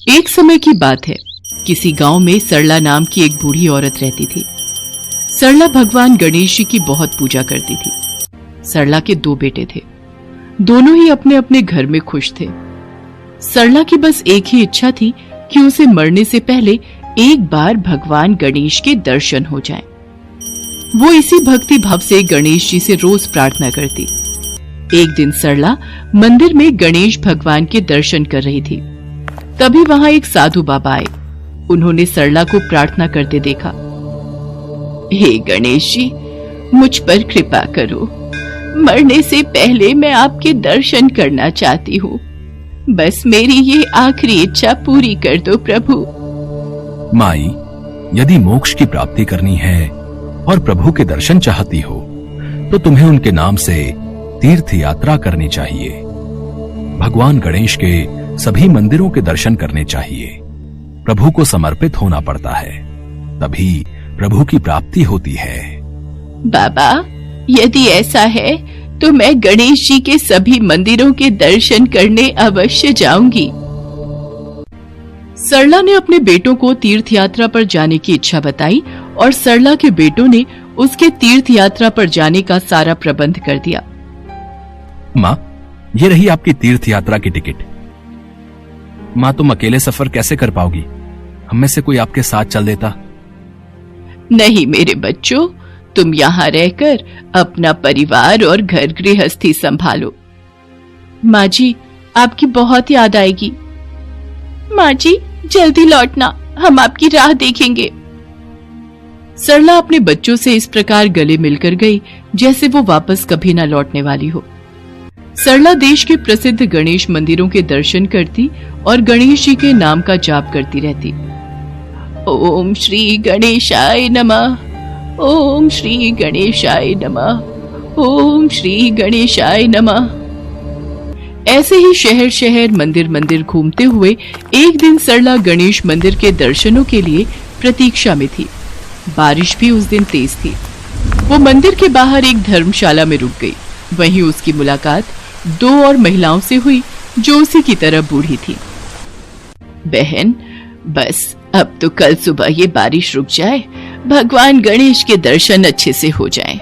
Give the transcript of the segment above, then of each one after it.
एक समय की बात है। किसी गांव में सरला नाम की एक बूढ़ी औरत रहती थी। सरला भगवान गणेश जी की बहुत पूजा करती थी। सरला के 2 बेटे थे। दोनों ही अपने अपने घर में खुश थे। सरला की बस एक ही इच्छा थी कि उसे मरने से पहले एक बार भगवान गणेश के दर्शन हो जाएं। वो इसी भक्ति भाव से गणेश जी से रोज प्रार्थना करती। एक दिन सरला मंदिर में गणेश भगवान के दर्शन कर रही थी। तभी वहां एक साधु बाबा आए। उन्होंने सरला को प्रार्थना करते देखा। हे गणेश जी, मुझ पर कृपा करो। मरने से पहले मैं आपके दर्शन करना चाहती हूँ। बस मेरी ये आखिरी इच्छा पूरी कर दो प्रभु। माई, यदि मोक्ष की प्राप्ति करनी है और प्रभु के दर्शन चाहती हो तो तुम्हें उनके नाम से तीर्थ यात्रा करनी चाहिए। भगवान गणेश के सभी मंदिरों के दर्शन करने चाहिए। प्रभु को समर्पित होना पड़ता है, तभी प्रभु की प्राप्ति होती है। बाबा, यदि ऐसा है तो मैं गणेश जी के सभी मंदिरों के दर्शन करने अवश्य जाऊंगी। सरला ने अपने बेटों को तीर्थ यात्रा पर जाने की इच्छा बताई और सरला के बेटों ने उसके तीर्थ यात्रा पर जाने का सारा प्रबंध कर दिया। माँ, ये रही आपकी तीर्थ यात्रा की टिकट। माँ, तुम अकेले सफर कैसे कर पाओगी? हम में से कोई आपके साथ चल देता। नहीं मेरे बच्चों, तुम यहाँ रहकर अपना परिवार और घर गृहस्थी संभालो। माँ जी, आपकी बहुत याद आएगी। माँ जी, जल्दी लौटना, हम आपकी राह देखेंगे। सरला अपने बच्चों से इस प्रकार गले मिलकर गई जैसे वो वापस कभी न लौटने वाली हो। सरला देश के प्रसिद्ध गणेश मंदिरों के दर्शन करती और गणेश जी के नाम का जाप करती रहती। ओम श्री गणेशाय नमः, ओम श्री गणेशाय नमः, ओम श्री गणेशाय नमः। ऐसे ही शहर शहर मंदिर मंदिर घूमते हुए एक दिन सरला गणेश मंदिर के दर्शनों के लिए प्रतीक्षा में थी। बारिश भी उस दिन तेज थी। वो मंदिर के बाहर एक धर्मशाला में रुक गई। वहीं उसकी मुलाकात 2 और महिलाओं से हुई जो उसी की तरह बूढ़ी थी। बहन, बस अब तो कल सुबह ये बारिश रुक जाए, भगवान गणेश के दर्शन अच्छे से हो जाएं।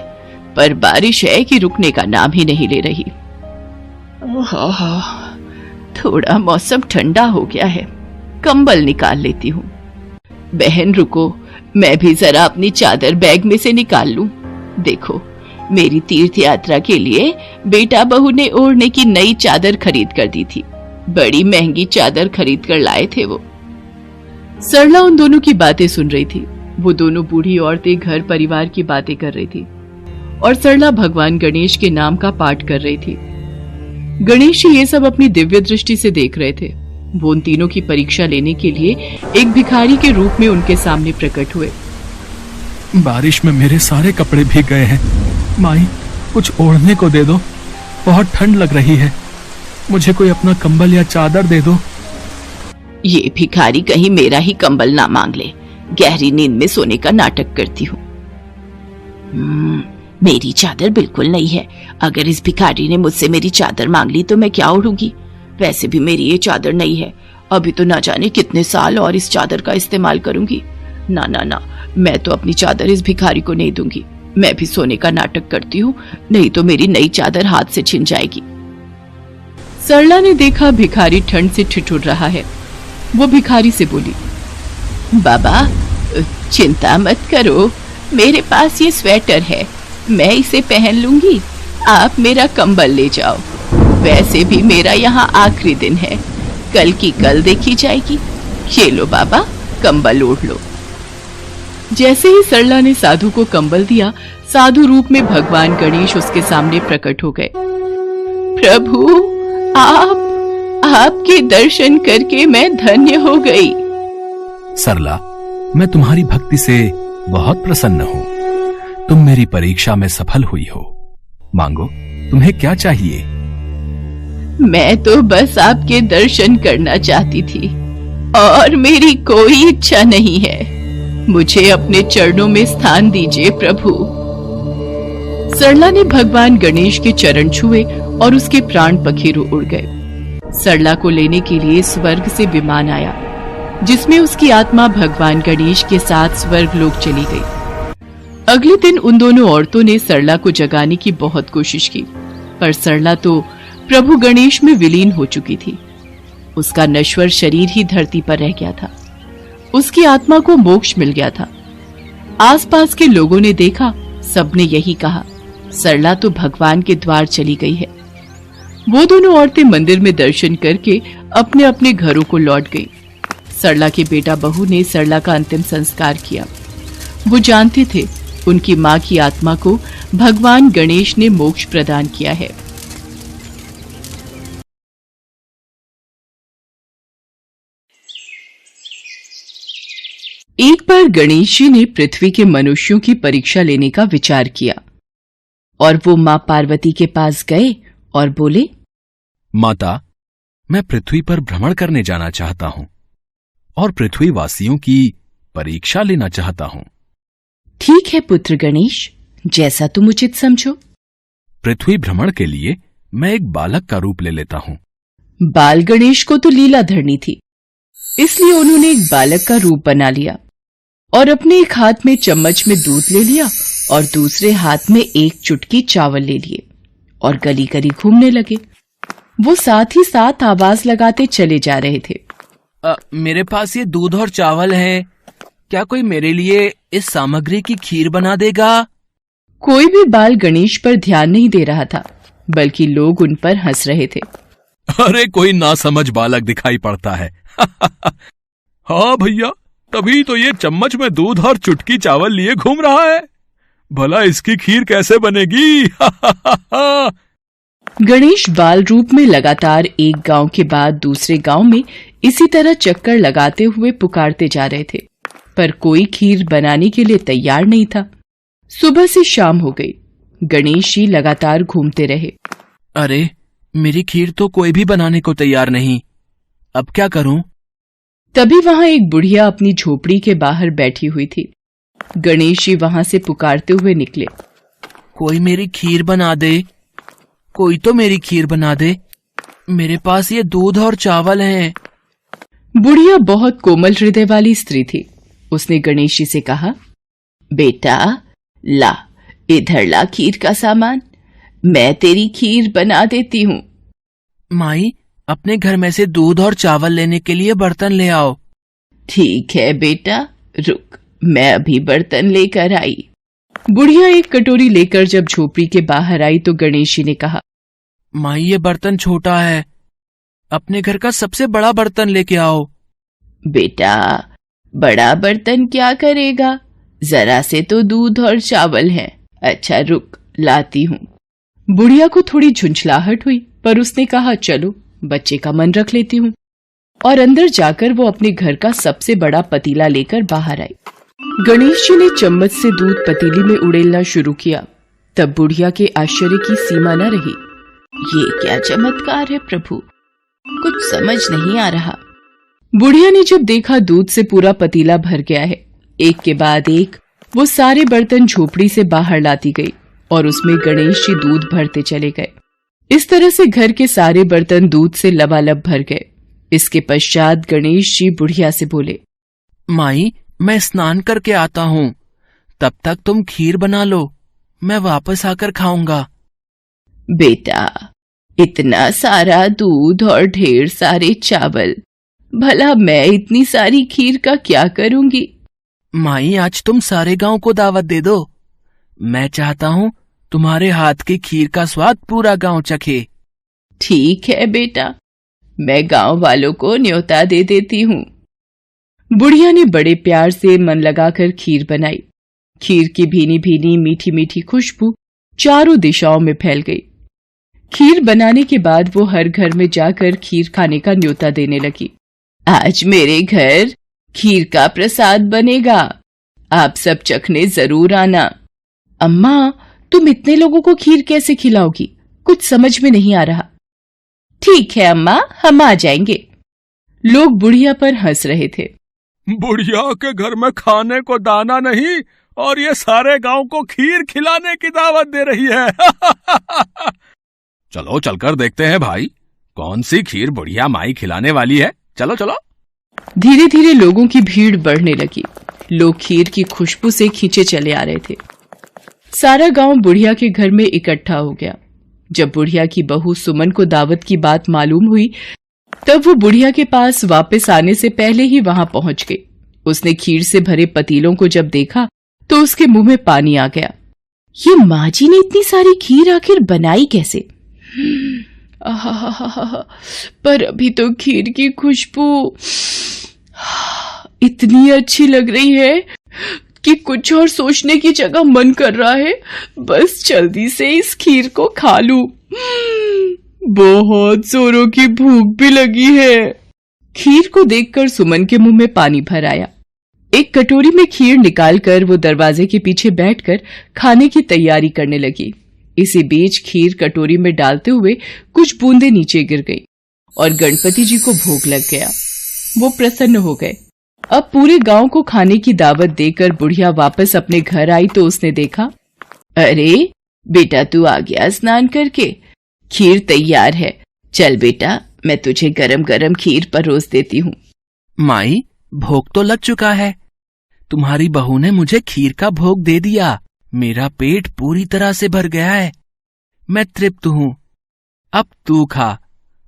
पर बारिश है कि रुकने का नाम ही नहीं ले रही। थोड़ा मौसम ठंडा हो गया है, कंबल निकाल लेती हूँ। बहन रुको, मैं भी जरा अपनी चादर बैग में से निकाल लूं। देखो, मेरी तीर्थ यात्रा के लिए बेटा बहू ने ओढ़ने की नई चादर खरीद कर दी थी। बड़ी महंगी चादर खरीद कर लाए थे वो। सरला उन दोनों की बातें सुन रही थी। वो दोनों बूढ़ी औरतें घर परिवार की बातें कर रही थी और सरला भगवान गणेश के नाम का पाठ कर रही थी। गणेश जी ये सब अपनी दिव्य दृष्टि से देख रहे थे। वो उन तीनों की परीक्षा लेने के लिए एक भिखारी के रूप में उनके सामने प्रकट हुए। बारिश में मेरे सारे कपड़े भीग गए हैं। माई, कुछ ओढ़ने को दे दो, बहुत ठंड लग रही है। मुझे कोई अपना कंबल या चादर दे दो। ये भिखारी कहीं मेरा ही कंबल ना मांग ले। गहरी नींद में सोने का नाटक करती हूँ। मेरी चादर बिल्कुल नहीं है। अगर इस भिखारी ने मुझसे मेरी चादर मांग ली तो मैं क्या ओढ़ूंगी? वैसे भी मेरी ये चादर नहीं है। अभी तो ना जाने कितने साल और इस चादर का इस्तेमाल करूंगी। ना ना ना, मैं तो अपनी चादर इस भिखारी को नहीं दूंगी। मैं भी सोने का नाटक करती हूँ, नहीं तो मेरी नई चादर हाथ से छिन जाएगी। सरला ने देखा भिखारी ठंड से ठिठुर रहा है। वो भिखारी से बोली, बाबा चिंता मत करो, मेरे पास ये स्वेटर है, मैं इसे पहन लूंगी। आप मेरा कंबल ले जाओ। वैसे भी मेरा यहाँ आखिरी दिन है, कल की कल देखी जाएगी। ये लो बाबा, कंबल ओढ़ लो। जैसे ही सरला ने साधु को कंबल दिया, साधु रूप में भगवान गणेश उसके सामने प्रकट हो गए। प्रभु, आपके दर्शन करके मैं धन्य हो गई। सरला, मैं तुम्हारी भक्ति से बहुत प्रसन्न हूँ। तुम मेरी परीक्षा में सफल हुई हो। मांगो, तुम्हें क्या चाहिए? मैं तो बस आपके दर्शन करना चाहती थी और मेरी कोई इच्छा नहीं है। मुझे अपने चरणों में स्थान दीजिए प्रभु। सरला ने भगवान गणेश के चरण छुए और उसके प्राण पखेरु उड़ गए। सरला को लेने के लिए स्वर्ग से विमान आया, जिसमें उसकी आत्मा भगवान गणेश के साथ स्वर्ग लोक चली गई। अगले दिन उन दोनों औरतों ने सरला को जगाने की बहुत कोशिश की, पर सरला तो प्रभु गणेश में विलीन हो चुकी थी। उसका नश्वर शरीर ही धरती पर रह गया था। उसकी आत्मा को मोक्ष मिल गया था। आसपास के लोगों ने देखा, सबने यही कहा, सरला तो भगवान के द्वार चली गई है। वो दोनों औरतें मंदिर में दर्शन करके अपने अपने घरों को लौट गईं। सरला के बेटा बहू ने सरला का अंतिम संस्कार किया। वो जानते थे उनकी मां की आत्मा को भगवान गणेश ने मोक्ष प्रदान किया है। एक बार गणेश जी ने पृथ्वी के मनुष्यों की परीक्षा लेने का विचार किया और वो मां पार्वती के पास गए और बोले, माता, मैं पृथ्वी पर भ्रमण करने जाना चाहता हूं और पृथ्वी वासियों की परीक्षा लेना चाहता हूं। ठीक है पुत्र गणेश, जैसा तुम उचित समझो। पृथ्वी भ्रमण के लिए मैं एक बालक का रूप ले लेता हूं। बाल गणेश को तो लीला धरनी थी, इसलिए उन्होंने एक बालक का रूप बना लिया और अपने एक हाथ में चम्मच में दूध ले लिया और दूसरे हाथ में एक चुटकी चावल ले लिए और गली गली घूमने लगे। वो साथ ही साथ आवाज लगाते चले जा रहे थे, मेरे पास ये दूध और चावल है, क्या कोई मेरे लिए इस सामग्री की खीर बना देगा? कोई भी बाल गणेश पर ध्यान नहीं दे रहा था, बल्कि लोग उन पर हंस रहे थे। अरे कोई नासमझ बालक दिखाई पड़ता है। हाँ भैया, तभी तो ये चम्मच में दूध और चुटकी चावल लिए घूम रहा है। भला इसकी खीर कैसे बनेगी? गणेश बाल रूप में लगातार एक गांव के बाद दूसरे गांव में इसी तरह चक्कर लगाते हुए पुकारते जा रहे थे, पर कोई खीर बनाने के लिए तैयार नहीं था। सुबह से शाम हो गई, गणेश जी लगातार घूमते रहे। अरे, मेरी खीर तो कोई भी बनाने को तैयार नहीं, अब क्या करूं? तभी वहां एक बुढ़िया अपनी झोपड़ी के बाहर बैठी हुई थी। गणेश जी वहां से पुकारते हुए निकले, कोई मेरी खीर बना दे, कोई तो मेरी खीर बना दे, मेरे पास ये दूध और चावल हैं। बुढ़िया बहुत कोमल हृदय वाली स्त्री थी। उसने गणेश जी से कहा, बेटा ला, इधर ला खीर का सामान, मैं तेरी खीर बना देती हूँ। माई, अपने घर में से दूध और चावल लेने के लिए बर्तन ले आओ। ठीक है बेटा, रुक, मैं अभी बर्तन लेकर आई। बुढ़िया एक कटोरी लेकर जब झोपड़ी के बाहर आई तो गणेश जी ने कहा, माई ये बर्तन छोटा है, अपने घर का सबसे बड़ा बर्तन लेके आओ। बेटा, बड़ा बर्तन क्या करेगा, जरा से तो दूध और चावल है। अच्छा रुक, लाती हूँ। बुढ़िया को थोड़ी झुंझलाहट हुई, पर उसने कहा, चलो बच्चे का मन रख लेती हूँ, और अंदर जाकर वो अपने घर का सबसे बड़ा पतीला लेकर बाहर आई। गणेश जी ने चम्मच से दूध पतीली में उड़ेलना शुरू किया। तब बुढ़िया के आश्चर्य की सीमा न रही। ये क्या चमत्कार है प्रभु, कुछ समझ नहीं आ रहा। बुढ़िया ने जब देखा दूध से पूरा पतीला भर गया है, एक के बाद एक वो सारे बर्तन झोपड़ी से बाहर लाती गई और उसमें गणेश जी दूध भरते चले गए। इस तरह से घर के सारे बर्तन दूध से लबालब भर गए। इसके पश्चात गणेश जी बुढ़िया से बोले, माई, मैं स्नान करके आता हूँ, तब तक तुम खीर बना लो, मैं वापस आकर खाऊंगा। बेटा, इतना सारा दूध और ढेर सारे चावल, भला मैं इतनी सारी खीर का क्या करूंगी? माई, आज तुम सारे गांव को दावत दे दो, मैं चाहता हूँ तुम्हारे हाथ की खीर का स्वाद पूरा गांव चखे। ठीक है बेटा, मैं गांव वालों को न्योता दे देती हूँ। बुढ़िया ने बड़े प्यार से मन लगाकर खीर बनाई। खीर की भीनी भीनी मीठी मीठी खुशबू चारों दिशाओं में फैल गई। खीर बनाने के बाद वो हर घर में जाकर खीर खाने का न्योता देने लगी। आज मेरे घर खीर का प्रसाद बनेगा, आप सब चखने जरूर आना। अम्मा, तुम इतने लोगों को खीर कैसे खिलाओगी, कुछ समझ में नहीं आ रहा। ठीक है अम्मा, हम आ जाएंगे। लोग बुढ़िया पर हंस रहे थे। बुढ़िया के घर में खाने को दाना नहीं और ये सारे गांव को खीर खिलाने की दावत दे रही है। चलो चलकर देखते हैं भाई, कौन सी खीर बुढ़िया माई खिलाने वाली है, चलो चलो। धीरे धीरे लोगों की भीड़ बढ़ने लगी। लोग खीर की खुशबू से खींचे चले आ रहे थे। सारा गांव बुढ़िया के घर में इकट्ठा हो गया। जब बुढ़िया की बहू सुमन को दावत की बात मालूम हुई, तब वो बुढ़िया के पास वापस आने से पहले ही वहां पहुंच गई। उसने खीर से भरे पतीलों को जब देखा तो उसके मुंह में पानी आ गया। ये माँ जी ने इतनी सारी खीर आखिर बनाई कैसे? पर अभी तो खीर की खुशबू इतनी अच्छी लग रही है कि कुछ और सोचने की जगह मन कर रहा है बस जल्दी से इस खीर को खा लूं। बहुत जोरों की भूख भी लगी है। खीर को देखकर सुमन के मुंह में पानी भर आया। एक कटोरी में खीर निकालकर वो दरवाजे के पीछे बैठकर खाने की तैयारी करने लगी। इसी बीच खीर कटोरी में डालते हुए कुछ बूंदें नीचे गिर गई और गणपति जी को भोग लग गया। वो प्रसन्न हो गए। अब पूरे गांव को खाने की दावत देकर बुढ़िया वापस अपने घर आई तो उसने देखा, अरे बेटा तू आ गया स्नान करके, खीर तैयार है। चल बेटा, मैं तुझे गरम गरम खीर परोस देती हूँ। माई, भोग तो लग चुका है। तुम्हारी बहू ने मुझे खीर का भोग दे दिया। मेरा पेट पूरी तरह से भर गया है। मैं तृप्त हूँ। अब तू खा,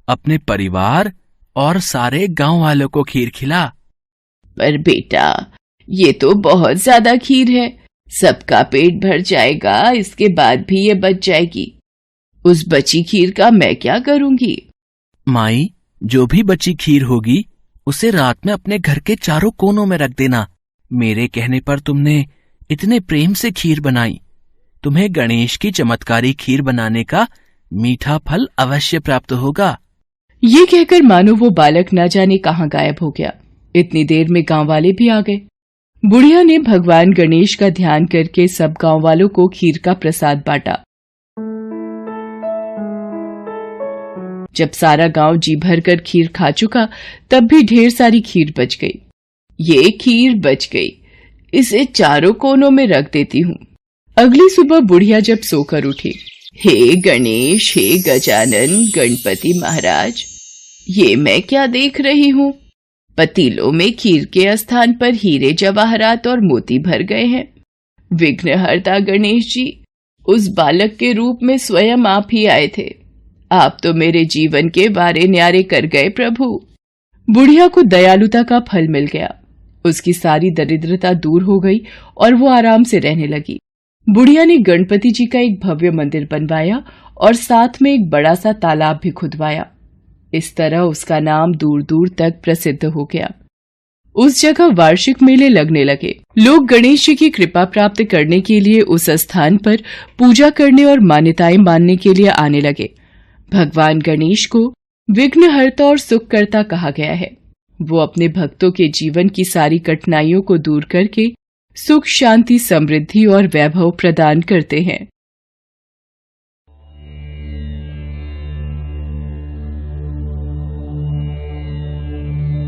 अपने परिवार और सारे गांव वालों को खीर खिला। पर बेटा, ये तो बहुत ज्यादा खीर है, सबका पेट भर जाएगा, इसके बाद भी ये बच जाएगी। उस बची खीर का मैं क्या करूंगी? माई, जो भी बची खीर होगी उसे रात में अपने घर के चारों कोनों में रख देना। मेरे कहने पर तुमने इतने प्रेम से खीर बनाई, तुम्हें गणेश की चमत्कारी खीर बनाने का मीठा फल अवश्य प्राप्त होगा। ये कहकर मानो वो बालक न जाने कहां गायब हो गया। इतनी देर में गांव वाले भी आ गए। बुढ़िया ने भगवान गणेश का ध्यान करके सब गांव वालों को खीर का प्रसाद बांटा। जब सारा गांव जी भर कर खीर खा चुका, तब भी ढेर सारी खीर बच गई। ये खीर बच गई, इसे चारों कोनों में रख देती हूँ। अगली सुबह बुढ़िया जब सोकर उठी, हे गणेश, हे गजानन, गणपति महाराज, ये मैं क्या देख रही हूँ? पतीलों में खीर के स्थान पर हीरे जवाहरात और मोती भर गए हैं। विघ्नहर्ता गणेश जी उस बालक के रूप में स्वयं आप ही आए थे। आप तो मेरे जीवन के वारे न्यारे कर गए प्रभु। बुढ़िया को दयालुता का फल मिल गया। उसकी सारी दरिद्रता दूर हो गई और वो आराम से रहने लगी। बुढ़िया ने गणपति जी का एक भव्य मंदिर बनवाया और साथ में एक बड़ा सा तालाब भी खुदवाया। इस तरह उसका नाम दूर दूर तक प्रसिद्ध हो गया। उस जगह वार्षिक मेले लगने लगे। लोग गणेश जी की कृपा प्राप्त करने के लिए उस स्थान पर पूजा करने और मान्यताएं मानने के लिए आने लगे। भगवान गणेश को विघ्नहर्ता और सुखकर्ता कहा गया है। वो अपने भक्तों के जीवन की सारी कठिनाइयों को दूर करके सुख, शांति, समृद्धि और वैभव प्रदान करते हैं।